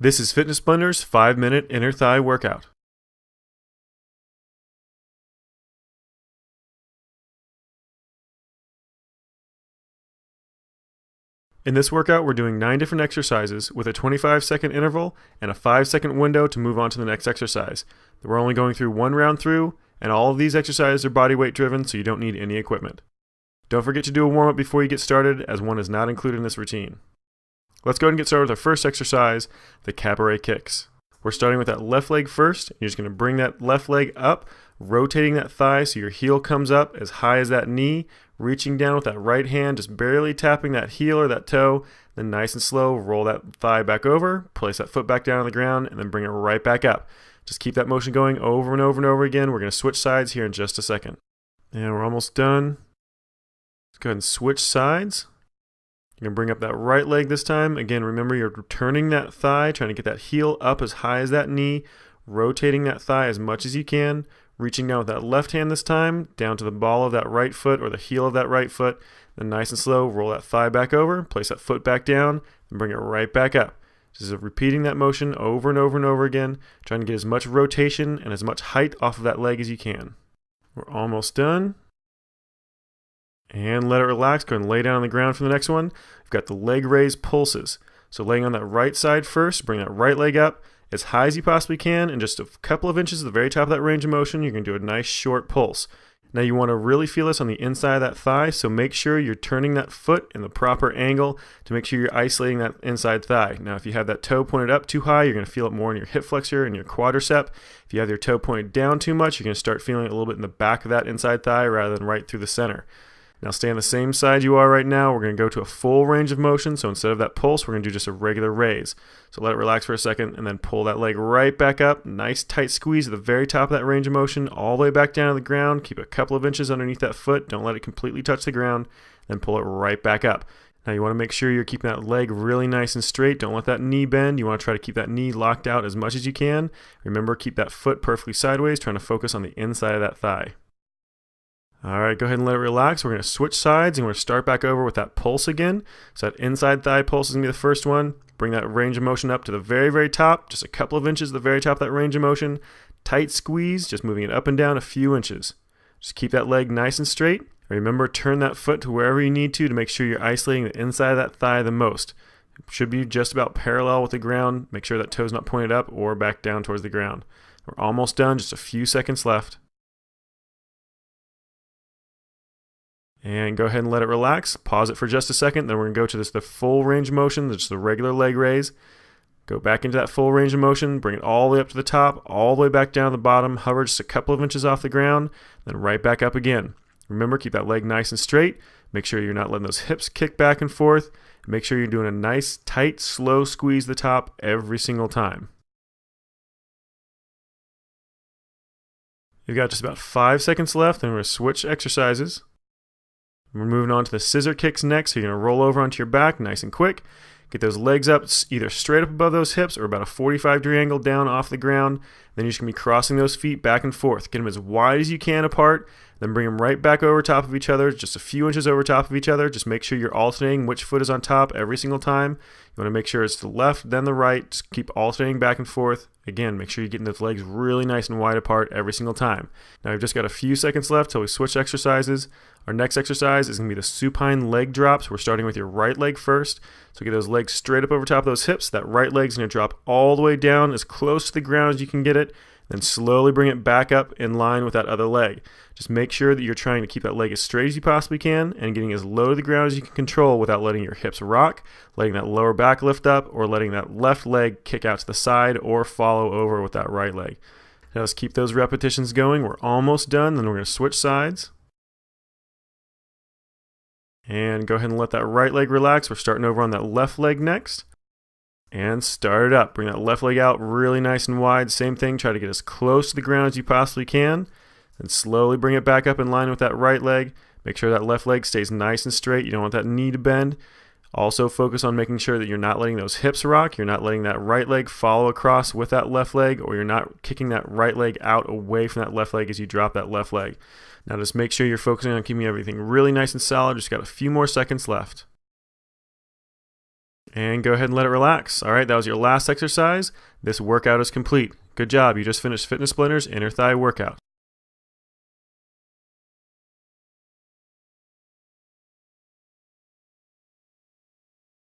This is Fitness Blender's 5-minute inner thigh workout. In this workout, we're doing 9 different exercises with a 25-second interval and a 5-second window to move on to the next exercise. We're only going through one round through, and all of these exercises are body weight driven, so you don't need any equipment. Don't forget to do a warm-up before you get started, as one is not included in this routine. Let's go ahead and get started with our first exercise, the cabaret kicks. We're starting with that left leg first. You're just going to bring that left leg up, rotating that thigh so your heel comes up as high as that knee, reaching down with that right hand, just barely tapping that heel or that toe, then nice and slow, roll that thigh back over, place that foot back down on the ground, and then bring it right back up. Just keep that motion going over and over and over again. We're going to switch sides here in just a second. And we're almost done. Let's go ahead and switch sides. You're going to bring up that right leg this time. Again, remember you're turning that thigh, trying to get that heel up as high as that knee, rotating that thigh as much as you can, reaching down with that left hand this time, down to the ball of that right foot or the heel of that right foot. Then nice and slow, roll that thigh back over, place that foot back down, and bring it right back up. Just repeating that motion over and over and over again, trying to get as much rotation and as much height off of that leg as you can. We're almost done. And let it relax. Go ahead and lay down on the ground for the next one. We've got the leg raise pulses. So laying on that right side first, bring that right leg up as high as you possibly can, and just a couple of inches at the very top of that range of motion, you're going to do a nice short pulse. Now you want to really feel this on the inside of that thigh, so make sure you're turning that foot in the proper angle to make sure you're isolating that inside thigh. Now if you have that toe pointed up too high, you're going to feel it more in your hip flexor and your quadricep. If you have your toe pointed down too much, you're going to start feeling it a little bit in the back of that inside thigh rather than right through the center. Now stay on the same side you are right now. We're going to go to a full range of motion. So instead of that pulse, we're going to do just a regular raise. So let it relax for a second and then pull that leg right back up. Nice tight squeeze at the very top of that range of motion, all the way back down to the ground. Keep a couple of inches underneath that foot. Don't let it completely touch the ground. Then pull it right back up. Now you want to make sure you're keeping that leg really nice and straight. Don't let that knee bend. You want to try to keep that knee locked out as much as you can. Remember, keep that foot perfectly sideways, trying to focus on the inside of that thigh. Alright, go ahead and let it relax. We're going to switch sides and we're going to start back over with that pulse again. So that inside thigh pulse is going to be the first one. Bring that range of motion up to the very, very top, just a couple of inches at the very top of that range of motion. Tight squeeze, just moving it up and down a few inches. Just keep that leg nice and straight. Remember, turn that foot to wherever you need to make sure you're isolating the inside of that thigh the most. It should be just about parallel with the ground. Make sure that toe's not pointed up or back down towards the ground. We're almost done, just a few seconds left. And go ahead and let it relax. Pause it for just a second. Then we're going to go to the full range of motion, just the regular leg raise. Go back into that full range of motion. Bring it all the way up to the top, all the way back down to the bottom. Hover just a couple of inches off the ground, then right back up again. Remember, keep that leg nice and straight. Make sure you're not letting those hips kick back and forth. Make sure you're doing a nice, tight, slow squeeze the top every single time. You've got just about 5 seconds left, and we're going to switch exercises. We're moving on to the scissor kicks next. So you're going to roll over onto your back nice and quick. Get those legs up either straight up above those hips or about a 45-degree angle down off the ground. Then you're just going to be crossing those feet back and forth. Get them as wide as you can apart. Then bring them right back over top of each other, just a few inches over top of each other. Just make sure you're alternating which foot is on top every single time. You want to make sure it's the left, then the right. Just keep alternating back and forth. Again, make sure you're getting those legs really nice and wide apart every single time. Now we've just got a few seconds left till we switch exercises. Our next exercise is going to be the supine leg drops. We're starting with your right leg first. So get those legs straight up over top of those hips. That right leg's going to drop all the way down as close to the ground as you can get it. Then slowly bring it back up in line with that other leg. Just make sure that you're trying to keep that leg as straight as you possibly can and getting as low to the ground as you can control without letting your hips rock, letting that lower back lift up, or letting that left leg kick out to the side or follow over with that right leg. Now let's keep those repetitions going. We're almost done. Then we're going to switch sides. And go ahead and let that right leg relax. We're starting over on that left leg next. And start it up. Bring that left leg out really nice and wide. Same thing, try to get as close to the ground as you possibly can. Then slowly bring it back up in line with that right leg. Make sure that left leg stays nice and straight. You don't want that knee to bend. Also focus on making sure that you're not letting those hips rock. You're not letting that right leg follow across with that left leg, or you're not kicking that right leg out away from that left leg as you drop that left leg. Now just make sure you're focusing on keeping everything really nice and solid. Just got a few more seconds left. And go ahead and let it relax. All right, that was your last exercise. This workout is complete. Good job. You just finished Fitness Splinter's inner thigh workout.